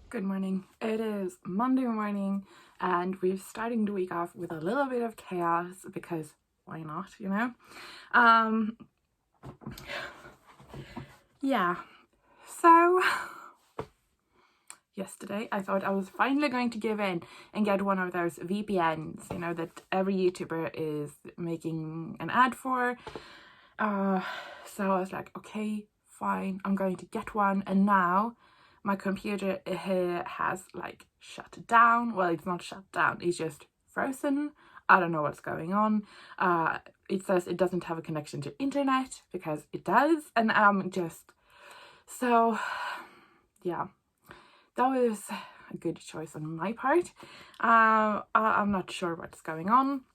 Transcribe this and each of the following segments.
Good morning. It is Monday morning and we're starting the week off with a little bit of chaos because why not, you know? Um yeah. So yesterday I thought I was finally going to give in and get one of those VPNs, you know, that every YouTuber is making an ad for. So I was like, okay, fine, I'm going to get one. And now my computer has like shut down. Well, it's not shut down, it's just frozen. I don't know what's going on. It says it doesn't have a connection to internet because it does. And so yeah, that was a good choice on my part. I'm not sure what's going on.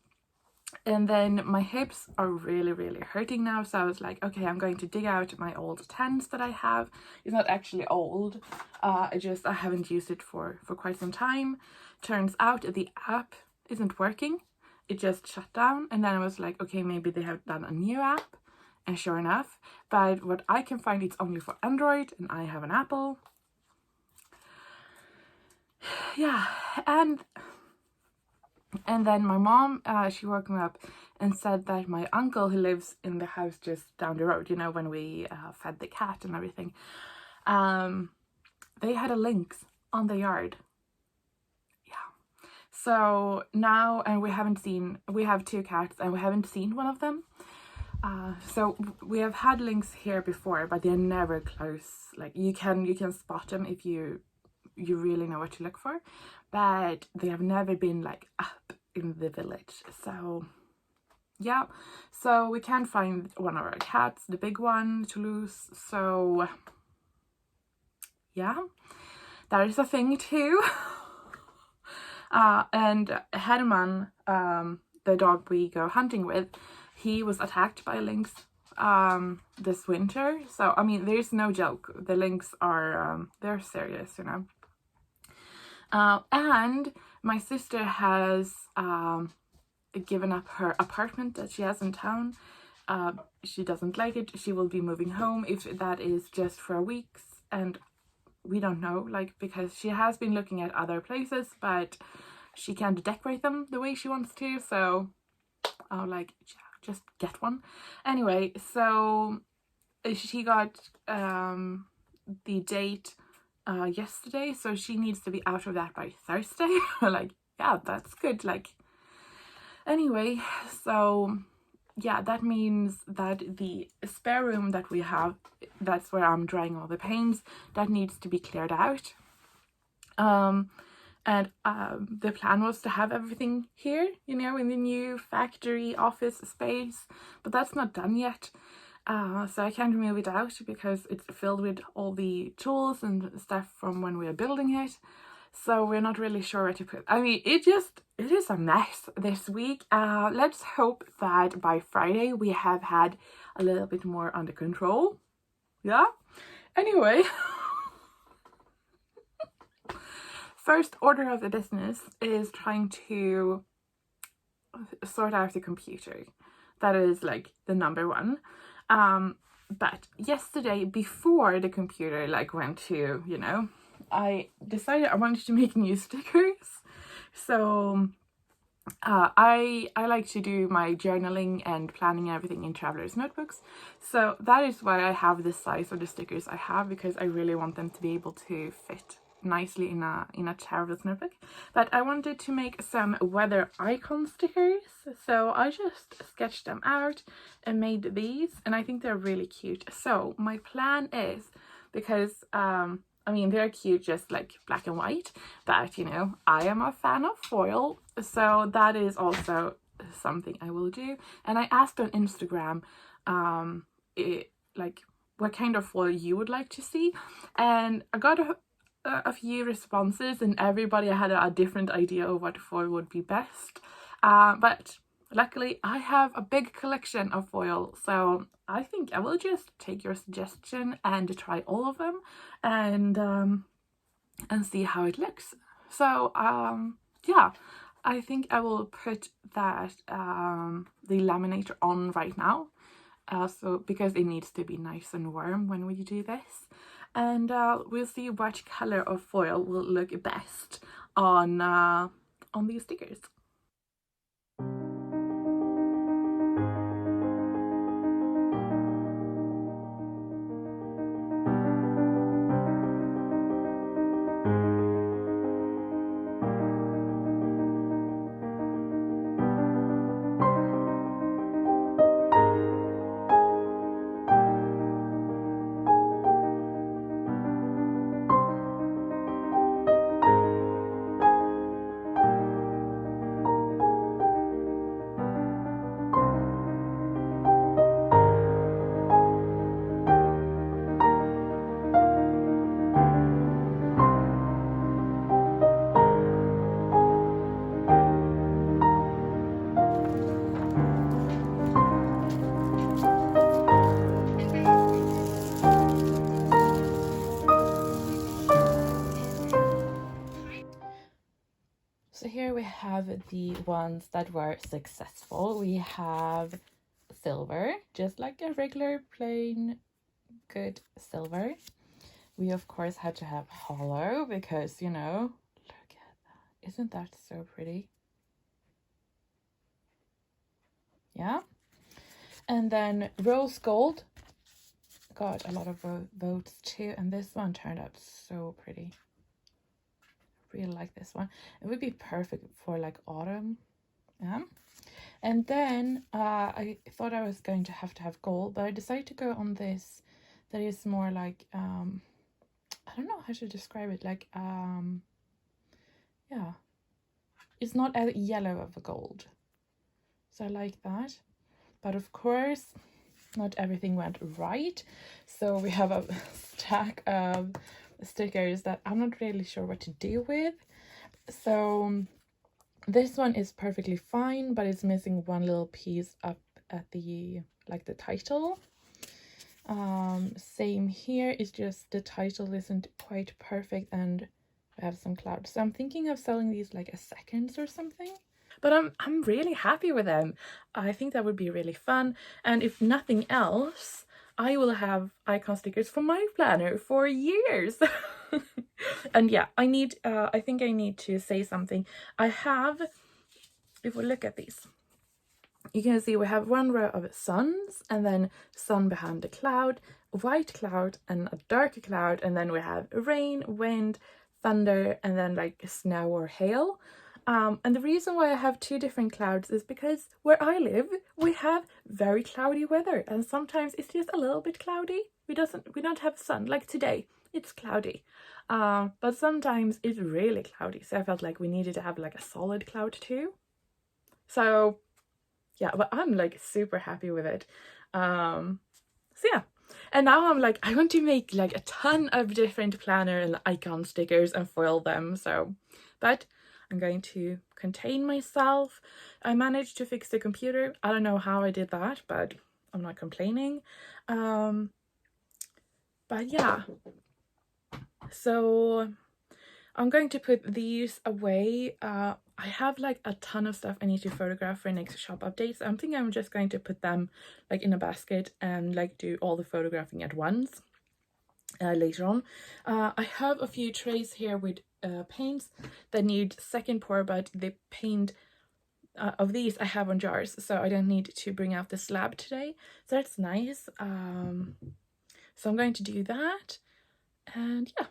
And then my hips are really hurting now, so I was like, okay, I'm going to dig out my old tens that I have. It's not actually old, I haven't used it for quite some time. Turns out the app isn't working, it just shut down. And then I was like, okay, maybe they have done a new app, and sure enough, but what I can find, it's only for Android and I have an Apple. Yeah, and then my mom, she woke me up and said that my uncle, who lives in the house just down the road, you know, when we fed the cat and everything, they had a lynx on the yard. Yeah. So now, and we have two cats and we haven't seen one of them. So we have had lynx here before, but they're never close. Like you can spot them if you really know what to look for, but they have never been like up in the village. So yeah, so we can't find one of our cats, the big one, Toulouse. So yeah, that is a thing too. And Herman, the dog we go hunting with, he was attacked by a lynx this winter. So I mean, there's no joke, the lynx are they're serious, you know. And my sister has given up her apartment that she has in town. She doesn't like it. She will be moving home, if that is just for weeks, and we don't know, like, because she has been looking at other places, but she can't decorate them the way she wants to. So I'll like, just get one. Anyway, so she got the date yesterday, so she needs to be out of that by Thursday. Like, yeah, that's good. Like, anyway, so yeah, that means that the spare room that we have, that's where I'm drying all the paints, that needs to be cleared out. And the plan was to have everything here, you know, in the new factory office space, but that's not done yet. So I can't move it out because it's filled with all the tools and stuff from when we were building it. So we're not really sure where to put. I mean, it is a mess this week. Let's hope that by Friday we have had a little bit more under control. Yeah. Anyway, first order of the business is trying to sort out the computer. That is like the number one. But yesterday, before the computer like went to, you know, I decided I wanted to make new stickers. So I like to do my journaling and planning everything in traveler's notebooks. So that is why I have the size of the stickers I have, because I really want them to be able to fit nicely in a traveler's notebook. But I wanted to make some weather icon stickers, so I just sketched them out and made these, and I think they're really cute. So my plan is, because I mean, they're cute just like black and white, but you know, I am a fan of foil, so that is also something I will do. And I asked on Instagram like what kind of foil you would like to see, and I got a few responses, and everybody had a different idea of what foil would be best. But luckily I have a big collection of foil, so I think I will just take your suggestion and try all of them and see how it looks. So yeah, I think I will put that the laminator on right now, so because it needs to be nice and warm when we do this. and we'll see what color of foil will look best on these stickers. So here we have the ones that were successful. We have silver, just like a regular plain good silver. We of course had to have hollow because, you know, look at that. Isn't that so pretty? Yeah. And then rose gold got a lot of votes too, and this one turned out so pretty. Really like this one. It would be perfect for like autumn. Yeah. And then I thought I was going to have gold, but I decided to go on this that is more like I don't know how to describe it, like yeah, it's not as yellow of a gold, so I like that. But of course not everything went right, so we have a stack of stickers that I'm not really sure what to do with. So this one is perfectly fine, but it's missing one little piece up at the like the title. Same here, it's just the title isn't quite perfect and we have some clouds, so I'm thinking of selling these like as seconds or something. But I'm really happy with them. I think that would be really fun, and if nothing else, I will have icon stickers for my planner for years. And yeah, I think I need to say something. I have, if we look at these, you can see we have one row of suns, and then sun behind the cloud, a white cloud and a darker cloud, and then we have rain, wind, thunder, and then like snow or hail. And the reason why I have two different clouds is because where I live, we have very cloudy weather, and sometimes it's just a little bit cloudy. We don't have sun. Like today, it's cloudy, but sometimes it's really cloudy. So I felt like we needed to have like a solid cloud too. So yeah, but I'm like super happy with it. So yeah. And now I'm like, I want to make like a ton of different planner and icon stickers and foil them. So, but I'm going to contain myself. I managed to fix the computer. I don't know how I did that, but I'm not complaining. But yeah. So I'm going to put these away. I have like a ton of stuff I need to photograph for next shop updates. I'm thinking I'm just going to put them like in a basket and like do all the photographing at once later on. I have a few trays here with paints that need second pour, but the paint of these I have on jars, so I don't need to bring out the slab today. So that's nice. So I'm going to do that, and yeah.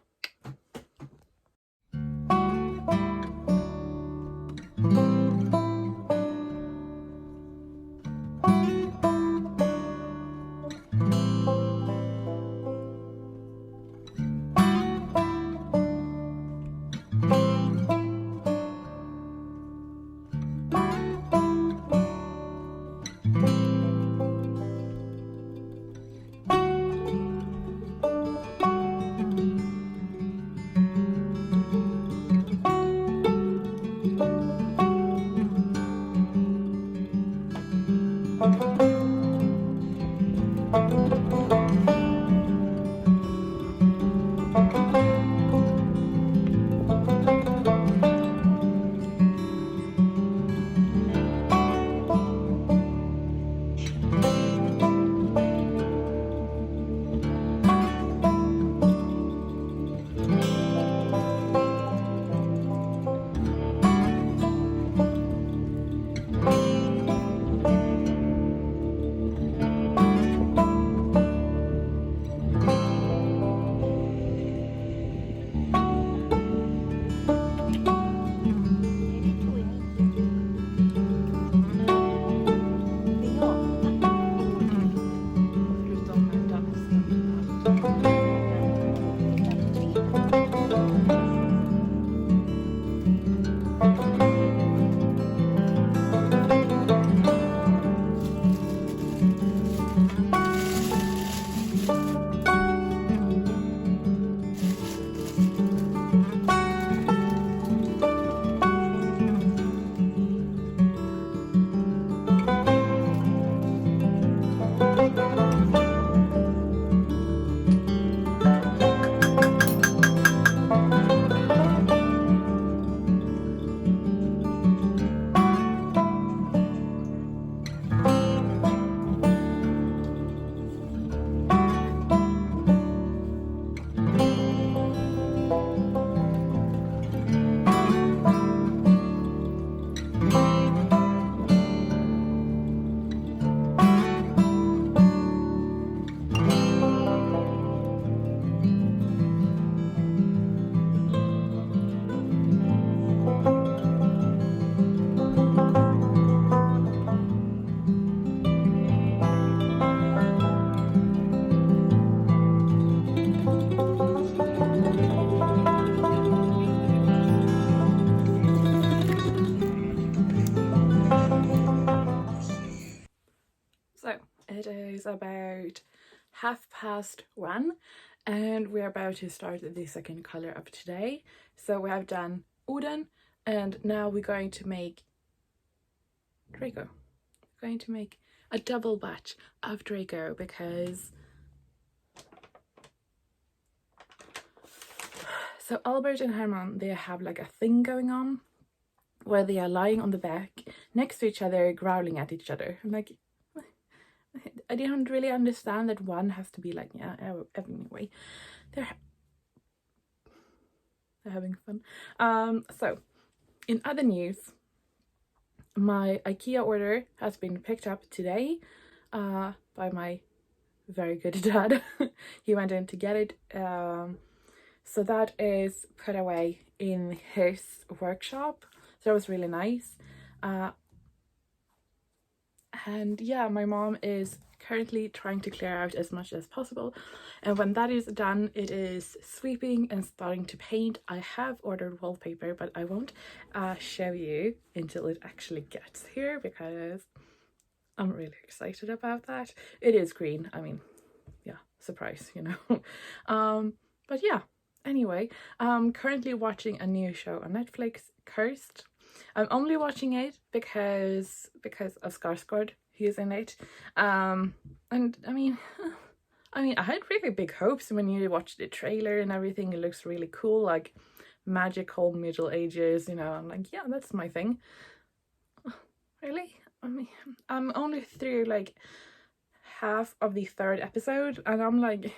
about 1:30, and we're about to start the second color of today. So we have done Odin, and now we're going to make Draco. We're going to make a double batch of Draco because so Albert and Herman, they have like a thing going on where they are lying on the back next to each other, growling at each other. I'm like, I didn't really understand that one has to be like, yeah, anyway, they're having fun. So in other news, my IKEA order has been picked up today by my very good dad. He went in to get it. So that is put away in his workshop. So that was really nice. And yeah, my mom is currently trying to clear out as much as possible. And when that is done, it is sweeping and starting to paint. I have ordered wallpaper, but I won't show you until it actually gets here because I'm really excited about that. It is green. I mean, yeah, surprise, you know. But yeah, anyway, I'm currently watching a new show on Netflix, Cursed. I'm only watching it because of Skarsgård, he's in it. And I mean I had really big hopes when you watch the trailer and everything. It looks really cool, like magical Middle Ages, you know. I'm like, yeah, that's my thing. Really? I mean, I'm only through like half of the third episode, and I'm like,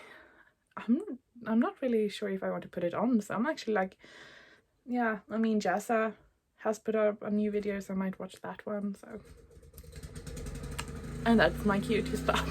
I'm not really sure if I want to put it on. So I'm actually like, yeah, I mean, Jessa has put up a new video, so I might watch that one. So, and that's my cue to stop.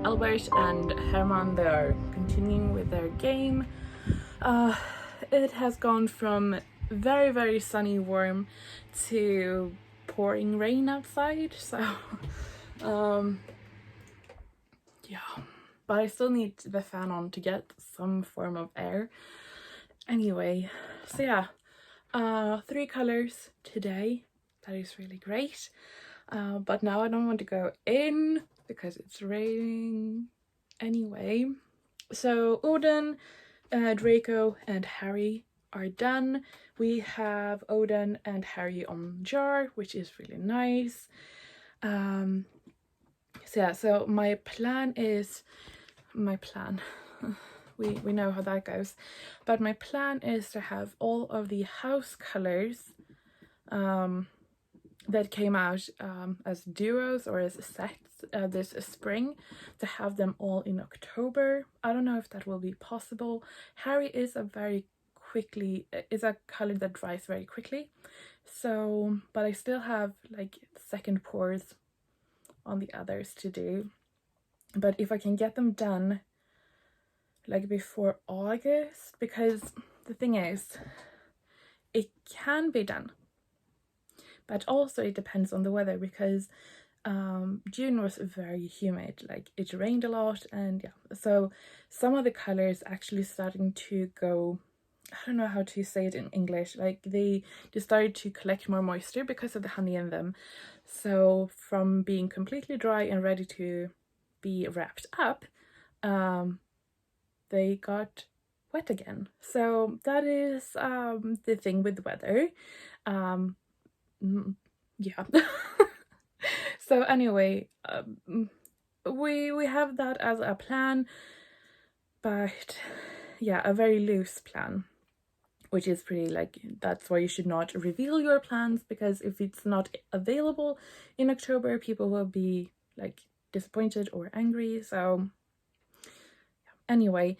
Albert and Herman, they are continuing with their game. It has gone from very, very sunny, warm to pouring rain outside. So, yeah. But I still need the fan on to get some form of air. Anyway, so yeah, 3 colors today. That is really great. But now I don't want to go in because it's raining anyway. So Odin, Draco and Harry are done. We have Odin and Harry on jar, which is really nice. So yeah, so my plan we know how that goes, but my plan is to have all of the house colors that came out as duos or as sets this spring, to have them all in October. I don't know if that will be possible. Harry is a color that dries very quickly, so but I still have like second pours on the others to do. but if I can get them done like before August, because the thing is, it can be done, but also it depends on the weather, because June was very humid, like it rained a lot, and yeah, so some of the colors actually starting to go, I don't know how to say it in English, like they started to collect more moisture because of the honey in them. So from being completely dry and ready to be wrapped up, they got wet again. So that is the thing with the weather. Yeah. So anyway, we have that as a plan, but yeah, a very loose plan, which is pretty, like, that's why you should not reveal your plans, because if it's not available in October, people will be like disappointed or angry. So anyway,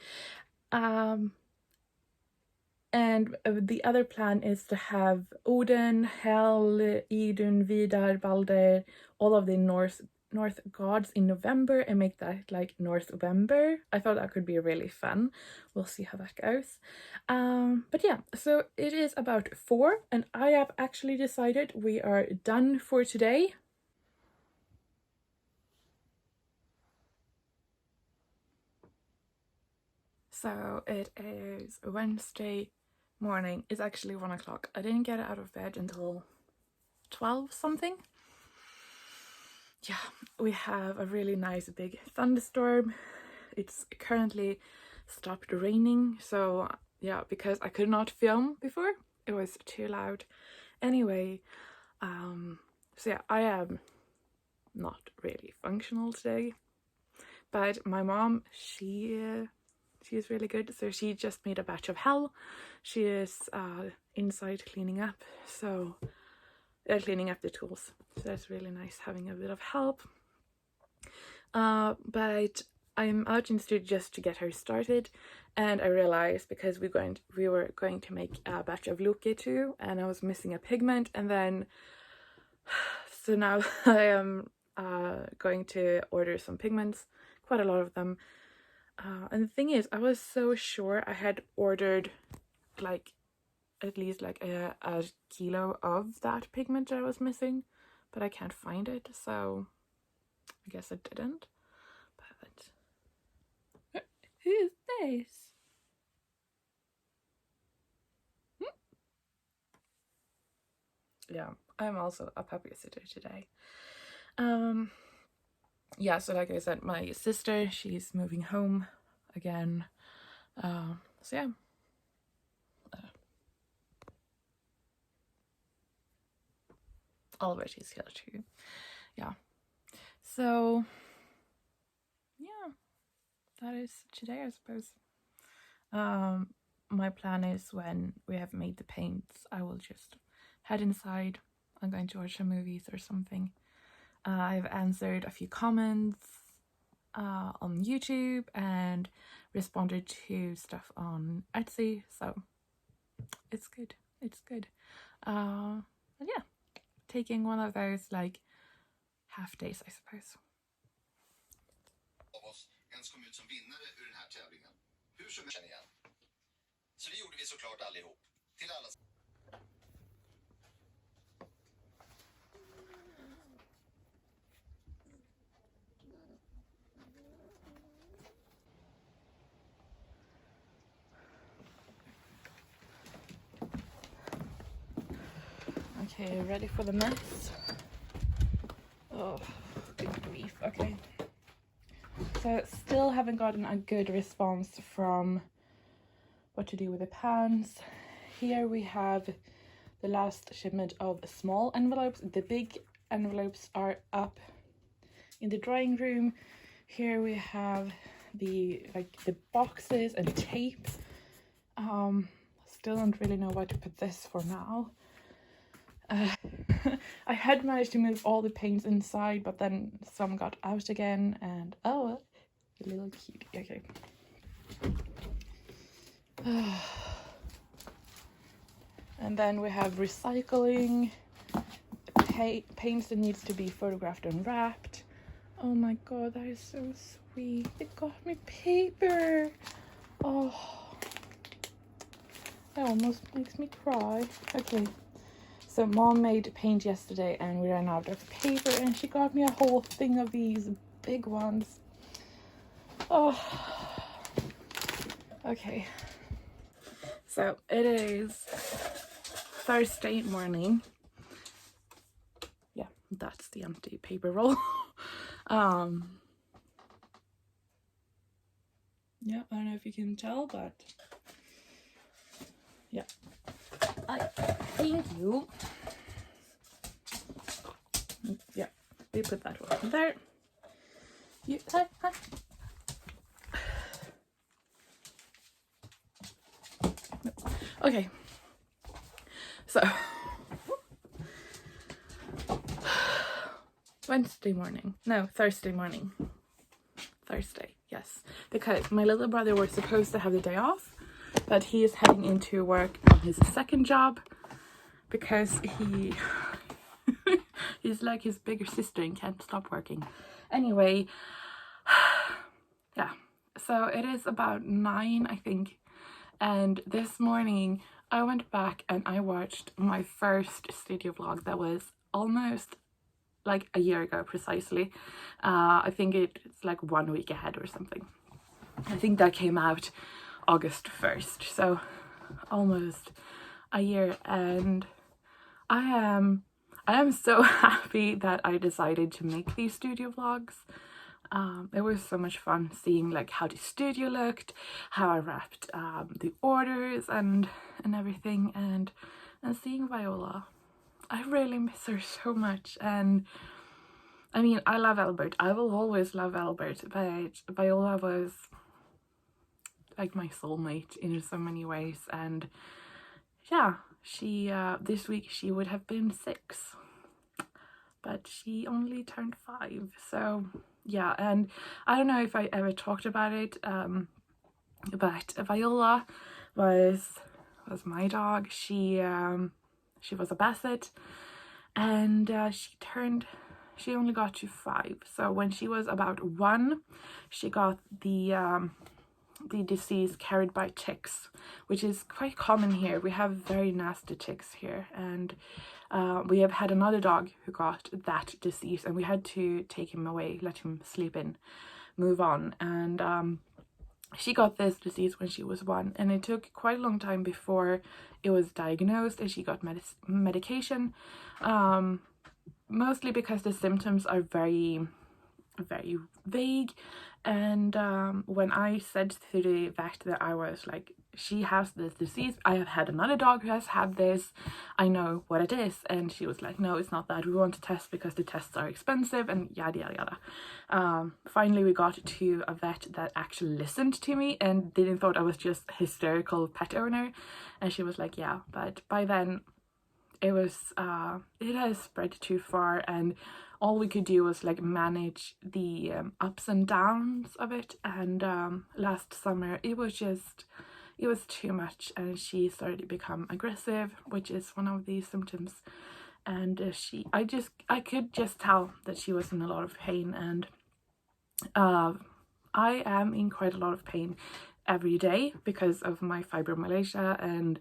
and the other plan is to have Odin, Hel, Idun, Vidar, Balder, all of the North gods in November, and make that like Northwember. I thought that could be really fun. We'll see how that goes. But yeah, so it is about 4, and I have actually decided we are done for today. So it is Wednesday morning. It's actually 1 o'clock. I didn't get out of bed until 12 something. Yeah, we have a really nice big thunderstorm. It's currently stopped raining, so yeah, because I could not film before, it was too loud. Anyway, so yeah, I am not really functional today, but my mom, she's really good, so she just made a batch of Hel. She is inside cleaning up, so cleaning up the tools, so that's really nice having a bit of help. But I'm out in the studio just to get her started, and I realized, because we were going to make a batch of Loki too, and I was missing a pigment, and then so now I am going to order some pigments, quite a lot of them. And the thing is, I was so sure I had ordered like at least like a kilo of that pigment that I was missing, but I can't find it, so I guess I didn't. But who is this? Yeah, I'm also a puppy sitter today. Yeah, so like I said, my sister, she's moving home again. So yeah. Albert is here too. Yeah. So yeah, that is today, I suppose. My plan is, when we have made the paints, I will just head inside. I'm going to watch some movies or something. I've answered a few comments on YouTube and responded to stuff on Etsy, so it's good. It's good. And yeah, taking one of those like half days, I suppose. Ens kom ut som vinnare ur den här tävlingen. Hur som helst igen. Så det gjorde vi såklart allihop. Till alla. Okay, ready for the mess? Oh, good grief. Okay. So still haven't gotten a good response from what to do with the pans. Here we have the last shipment of small envelopes. The big envelopes are up in the drying room. Here we have the boxes and tape. Still don't really know where to put this for now. I had managed to move all the paints inside, but then some got out again, and oh, a little cute. Okay. And then we have recycling, paints that needs to be photographed and wrapped. Oh my god, that is so sweet. They got me paper. Oh, that almost makes me cry. Okay, so mom made paint yesterday and we ran out of paper and she got me a whole thing of these big ones. Oh, okay. So it is Thursday morning. Yeah, that's the empty paper roll. Yeah, I don't know if you can tell, but yeah, I thank you. Yeah, we put that one there. You, hi. No. Okay, so Thursday morning, Thursday, yes, because my little brother was supposed to have the day off, but he is heading into work on his second job because he's like his bigger sister and can't stop working. Anyway, yeah, so it is about 9, I think, and this morning I went back and I watched my first studio vlog that was almost like a year ago precisely. I think it's like 1 week ahead or something. I think that came out August 1st, so almost a year, and I am so happy that I decided to make these studio vlogs. It was so much fun seeing like how the studio looked, how I wrapped the orders and everything, and seeing Viola. I really miss her so much, and I mean, I love Albert. I will always love Albert, but Viola was like my soulmate in so many ways, and yeah, she this week she would have been 6, but she only turned 5. So yeah, and I don't know if I ever talked about it, but Viola was my dog. She was a Basset, and she only got to 5. So when she was about 1, she got the disease carried by ticks, which is quite common here. We have very nasty ticks here, and we have had another dog who got that disease, and we had to take him away, let him sleep in, move on, and she got this disease when she was 1, and it took quite a long time before it was diagnosed and she got medication, mostly because the symptoms are very vague. And when I said to the vet that I was like, she has this disease, I have had another dog who has had this, I know what it is, and she was like, no, it's not that, we want to test because the tests are expensive and yada yada yada. Finally we got to a vet that actually listened to me and didn't thought I was just a hysterical pet owner, and she was like, yeah, but by then it was it has spread too far, and all we could do was like manage the ups and downs of it, and last summer it was too much, and she started to become aggressive, which is one of the symptoms, and I could just tell that she was in a lot of pain, and I am in quite a lot of pain every day because of my fibromyalgia, and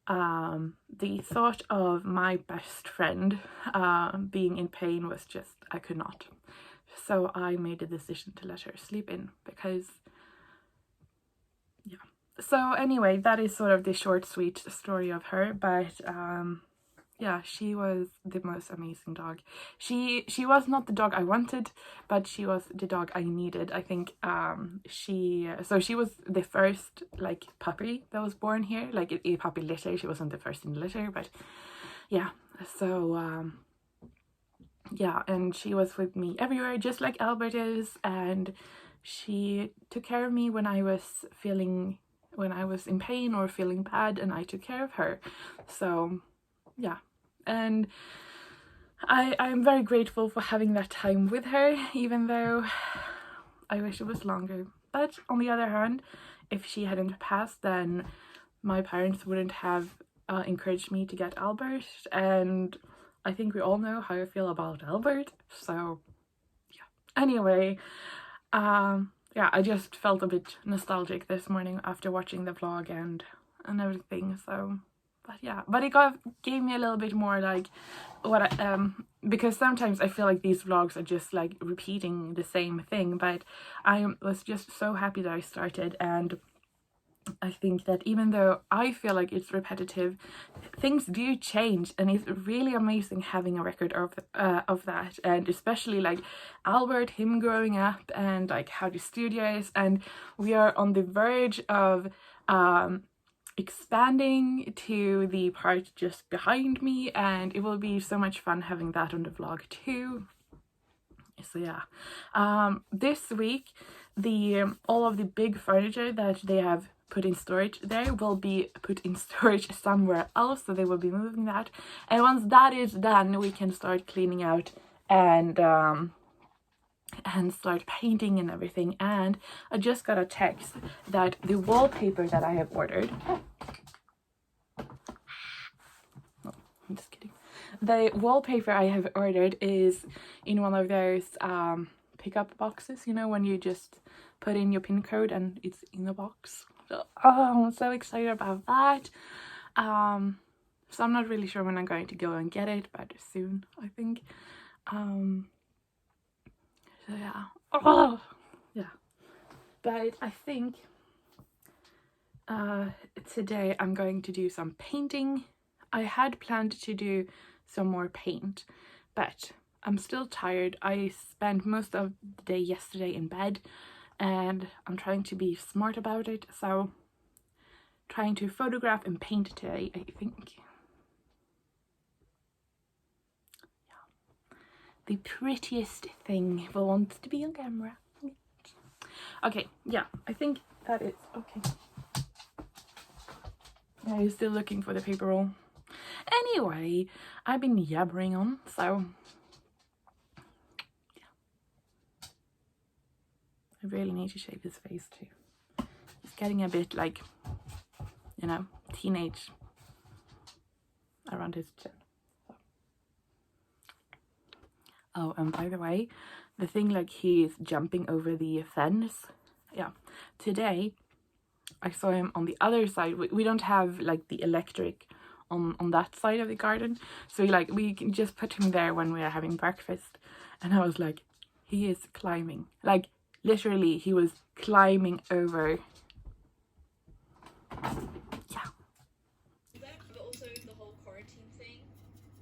the thought of my best friend being in pain was just, I could not. So I made the decision to let her sleep in, because yeah. So anyway, that is sort of the short sweet story of her, but yeah, she was the most amazing dog. She was not the dog I wanted, but she was the dog I needed. I think she was the first like puppy that was born here, like a puppy litter. She wasn't the first in the litter, but yeah. So yeah, and she was with me everywhere, just like Albert is, and she took care of me when I was in pain or feeling bad, and I took care of her. So yeah, and I'm very grateful for having that time with her, even though I wish it was longer. But on the other hand, if she hadn't passed, then my parents wouldn't have encouraged me to get Albert, and I think we all know how I feel about Albert, so yeah. Anyway, yeah, I just felt a bit nostalgic this morning after watching the vlog and everything. So, but yeah, but it gave me a little bit more like what because sometimes I feel like these vlogs are just like repeating the same thing. But I was just so happy that I started, and I think that even though I feel like it's repetitive, things do change, and it's really amazing having a record of that. And especially like Albert, him growing up, and like how the studio is, and we are on the verge of expanding to the part just behind me, and it will be so much fun having that on the vlog too. So yeah, this week all of the big furniture that they have put in storage there will be put in storage somewhere else, so they will be moving that, and once that is done we can start cleaning out and start painting and everything. And I just got a text that the wallpaper that I have ordered, no, I'm just kidding, the wallpaper I have ordered is in one of those pickup boxes, you know, when you just put in your pin code and it's in the box. So, oh, I'm so excited about that. So I'm not really sure when I'm going to go and get it, but soon, I think. So yeah. Oh, yeah. But I think today I'm going to do some painting. I had planned to do some more paint, but I'm still tired. I spent most of the day yesterday in bed, and I'm trying to be smart about it, so trying to photograph and paint today, I think. Yeah. The prettiest thing will want to be on camera. Okay, yeah, I think that is okay. I'm still looking for the paper roll. Anyway, I've been yabbering on, so yeah. I really need to shave his face too. It's getting a bit like, you know, teenage around his chin. So. Oh, and by the way, the thing like he is jumping over the fence. Yeah, today I saw him on the other side. We don't have like the electric on that side of the garden, so we can just put him there when we are having breakfast. And I was like, he is climbing, like literally he was climbing over. Yeah. But also the whole quarantine thing.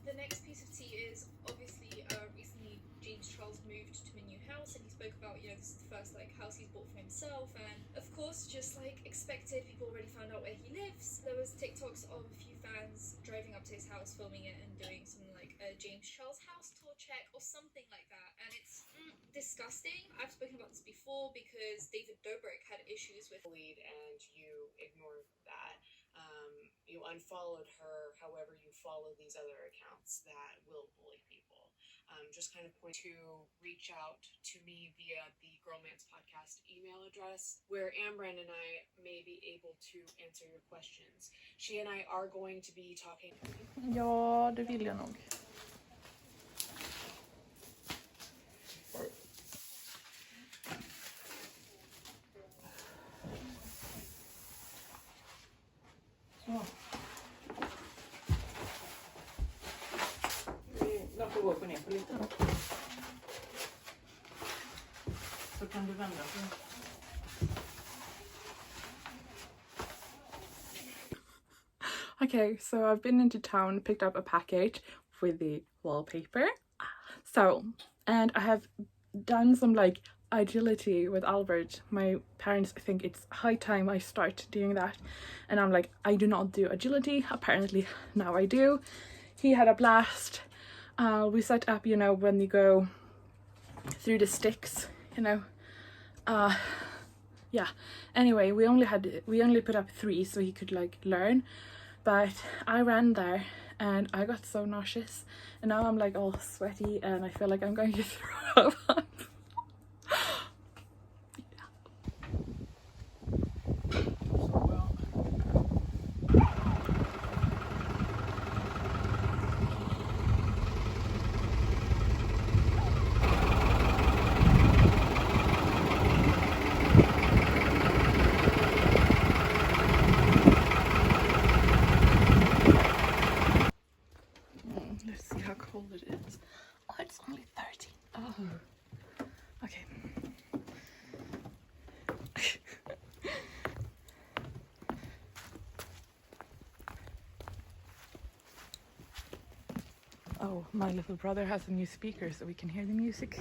The next piece of tea is obviously recently James Charles moved to a new house, and he spoke about, you know, this is the first like house he's bought for himself, and of course, just like expected, people already found out where he lives. There was TikToks of a few fans driving up to his house, filming it, and doing something like a James Charles house tour check or something like that, and it's disgusting. I've spoken about this before because David Dobrik had issues with lead, and you ignored that. You unfollowed her. However, you follow these other accounts that will bully people. Just kind of point to reach out to me via the Girlmance Podcast email address, where Ambryn and I may be able to answer your questions. She and I are going to be talking. Ja, det vill jag nog. Så. De får gå upp och ner på lite. Så kan du vända på. Okay, so I've been into town, picked up a package with the wallpaper. So, and I have done some like agility with Albert. My parents think it's high time I start doing that, and I'm like, I do not do agility. Apparently now I do. He had a blast. We set up, you know, when you go through the sticks, you know. Yeah, anyway, we only put up 3 so he could like learn, but I ran there and I got so nauseous, and now I'm like all sweaty and I feel like I'm going to throw up. Oh, my little brother has a new speaker so we can hear the music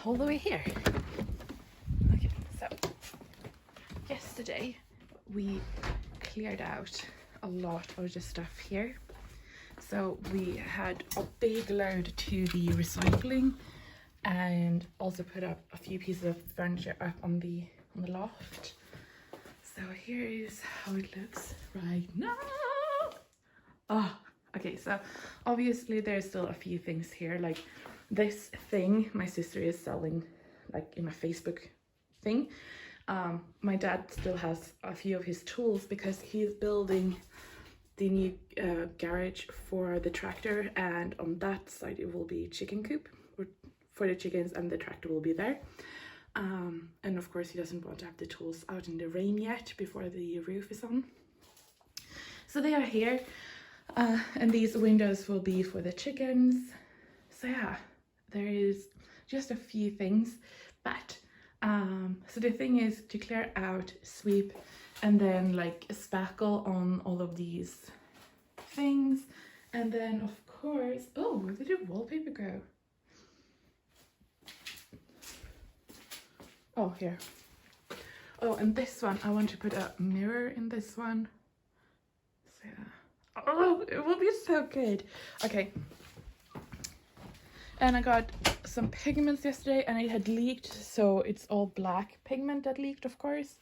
all the way here. Okay, so yesterday we cleared out a lot of the stuff here. So we had a big load to the recycling and also put up a few pieces of furniture up on the loft. So here is how it looks right now. Oh, okay, so obviously there's still a few things here, like this thing my sister is selling, like in a Facebook thing. My dad still has a few of his tools because he's building the new garage for the tractor, and on that side it will be chicken coop for the chickens and the tractor will be there. And of course he doesn't want to have the tools out in the rain yet before the roof is on. So they are here, and these windows will be for the chickens. So yeah, there is just a few things, but so the thing is to clear out, sweep, and then like spackle on all of these things. And then of course, oh, where did the wallpaper go? Oh, here. Oh, and this one, I want to put a mirror in this one. So yeah. Oh, it will be so good. Okay. And I got some pigments yesterday and it had leaked, so it's all black pigment that leaked, of course.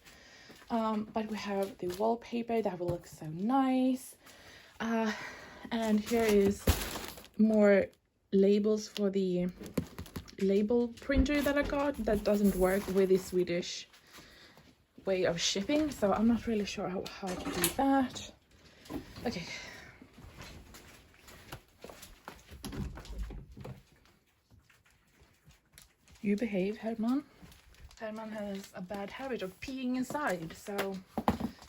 But we have the wallpaper that will look so nice. And here is more labels for the label printer that I got that doesn't work with the Swedish way of shipping, so I'm not really sure how to do that. Okay. You behave, Herman. Herman has a bad habit of peeing inside, so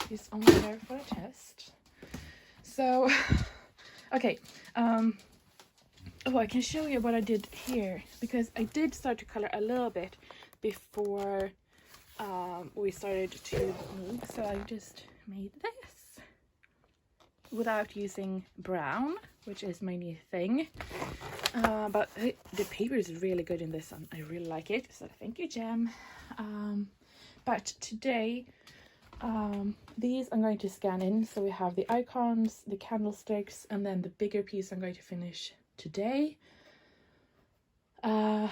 he's only there for a test. So, okay. Oh, I can show you what I did here, because I did start to color a little bit before we started to move. So I just made this without using brown, which is my new thing. But the paper is really good in this one. I really like it, so thank you, Jem. But today, these I'm going to scan in. So we have the icons, the candlesticks, and then the bigger piece I'm going to finish today. Then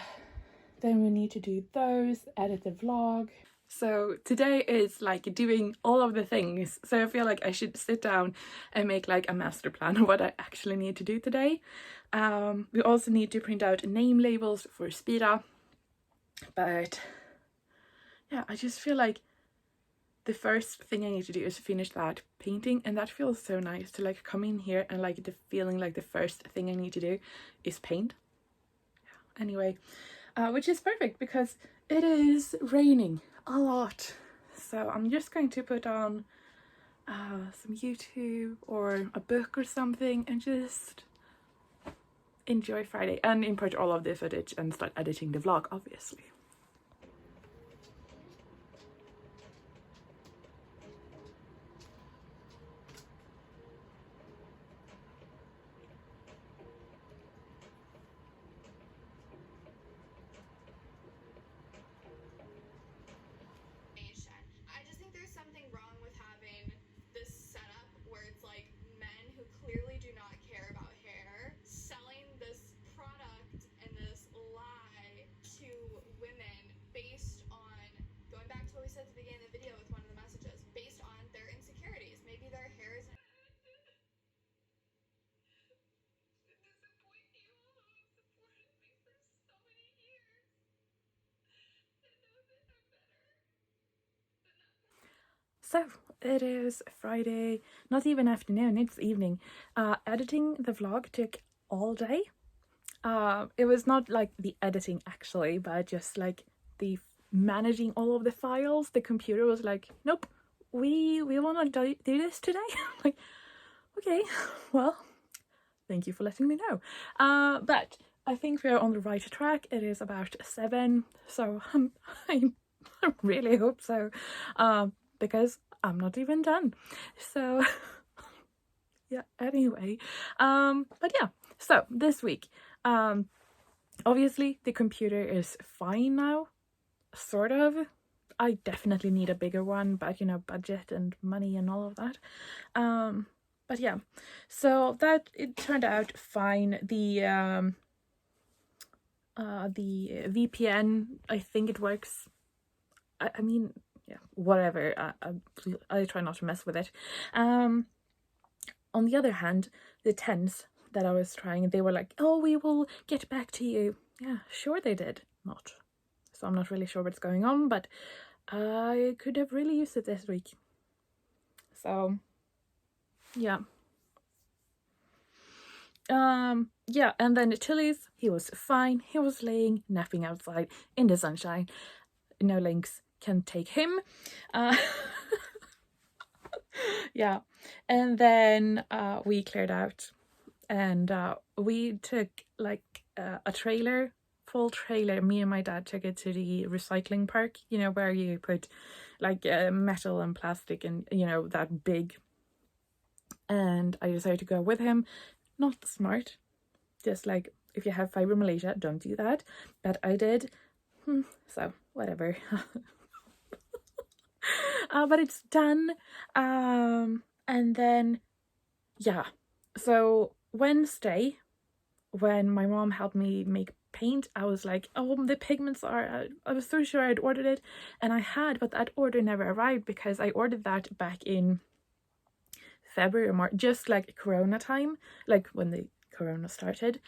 we need to do those, edit the vlog. So today is like doing all of the things. So I feel like I should sit down and make like a master plan of what I actually need to do today. We also need to print out name labels for Spira. But yeah, I just feel like the first thing I need to do is finish that painting, and that feels so nice to like come in here and like the feeling like the first thing I need to do is paint. Yeah. Anyway, which is perfect because it is raining a lot, so I'm just going to put on some YouTube or a book or something and just enjoy Friday and import all of the footage and start editing the vlog, obviously. I just think there's something wrong with having this setup where it's like men who clearly do not care about hair selling this product and this lie to women based on, going back to what we said at the beginning of the video with one of the messages, based on their insecurities. Maybe their hair isn't disappoint you who have supported me for so many years and know that I'm better. So it is Friday, not even afternoon, it's evening. Editing the vlog took all day. It was not like the editing actually, but just like the managing all of the files. The computer was like, nope, we want to do this today. Like, okay, well, thank you for letting me know. But I think we're on the right track. It is about 7, so I really hope so. Because I'm not even done. So yeah, anyway, but yeah, So this week, obviously the computer is fine now, sort of. I definitely need a bigger one, but you know, budget and money and all of that. But yeah, so that it turned out fine. The VPN, I think it works. I mean, yeah, whatever. I try not to mess with it. On the other hand, the TENS that I was trying, they were like, "Oh, we will get back to you." Yeah, sure they did. Not. So I'm not really sure what's going on, but I could have really used it this week. So, yeah. Yeah, and then Chili's, he was fine. He was laying, napping outside in the sunshine. No links can take him. Yeah, and then we cleared out, and we took like a trailer, full trailer. Me and my dad took it to the recycling park, you know, where you put like metal and plastic and, you know, that big. And I decided to go with him. Not smart. Just like, if you have fibromyalgia, don't do that. But I did. So, whatever. But it's done. And then, yeah. So, Wednesday, when my mom helped me make paint, I was like, oh, the pigments are, I was so sure I'd ordered it. And I had, but that order never arrived because I ordered that back in February or March, just like Corona time, like when the Corona started.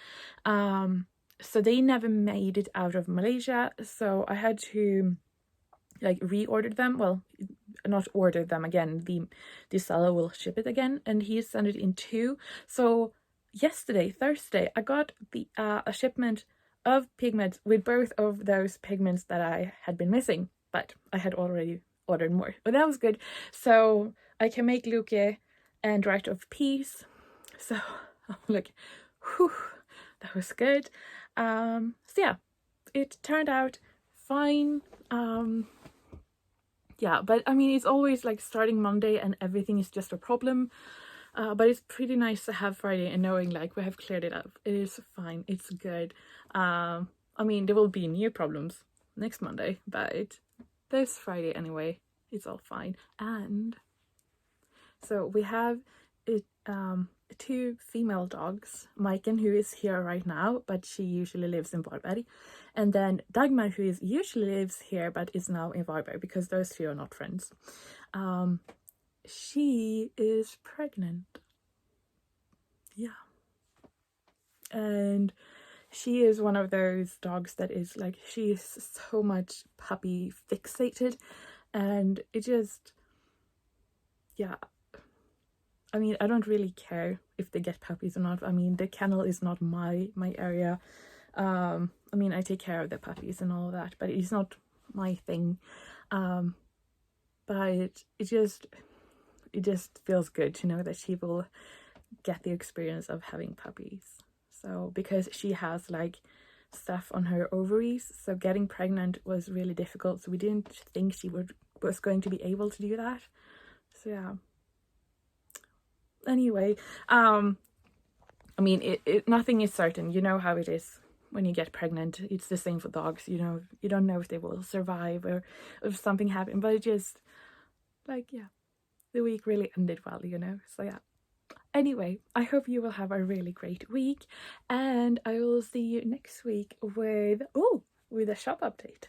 So they never made it out of Malaysia, so I had to like reorder them. Well, not order them again. The seller will ship it again, and he sent it in 2. So yesterday, Thursday, I got the a shipment of pigments with both of those pigments that I had been missing, but I had already ordered more. But that was good. So I can make Luke and Rite of Peace. So I'm like, whew, that was good. So yeah, it turned out fine. Yeah, but I mean, it's always like starting Monday and everything is just a problem. But it's pretty nice to have Friday and knowing like we have cleared it up. It is fine. It's good. I mean, there will be new problems next Monday, but this Friday anyway, it's all fine. And so we have it, 2 female dogs, Maiken, who is here right now, but she usually lives in Varberg, and then Dagmar, who usually lives here but is now in Varberg, because those 2 are not friends. She is pregnant. Yeah. And she is one of those dogs that is like, she is so much puppy fixated, and it just, yeah. I mean, I don't really care if they get puppies or not. I mean, the kennel is not my area. I mean, I take care of the puppies and all of that, but it's not my thing. But it just feels good to know that she will get the experience of having puppies. So, because she has like stuff on her ovaries, so getting pregnant was really difficult. So we didn't think she was going to be able to do that. So yeah. Anyway, I mean, it nothing is certain. You know how it is when you get pregnant. It's the same for dogs. You know, you don't know if they will survive or if something happened. But it just, like, yeah, the week really ended well, you know. So yeah. Anyway, I hope you will have a really great week, and I will see you next week with a shop update.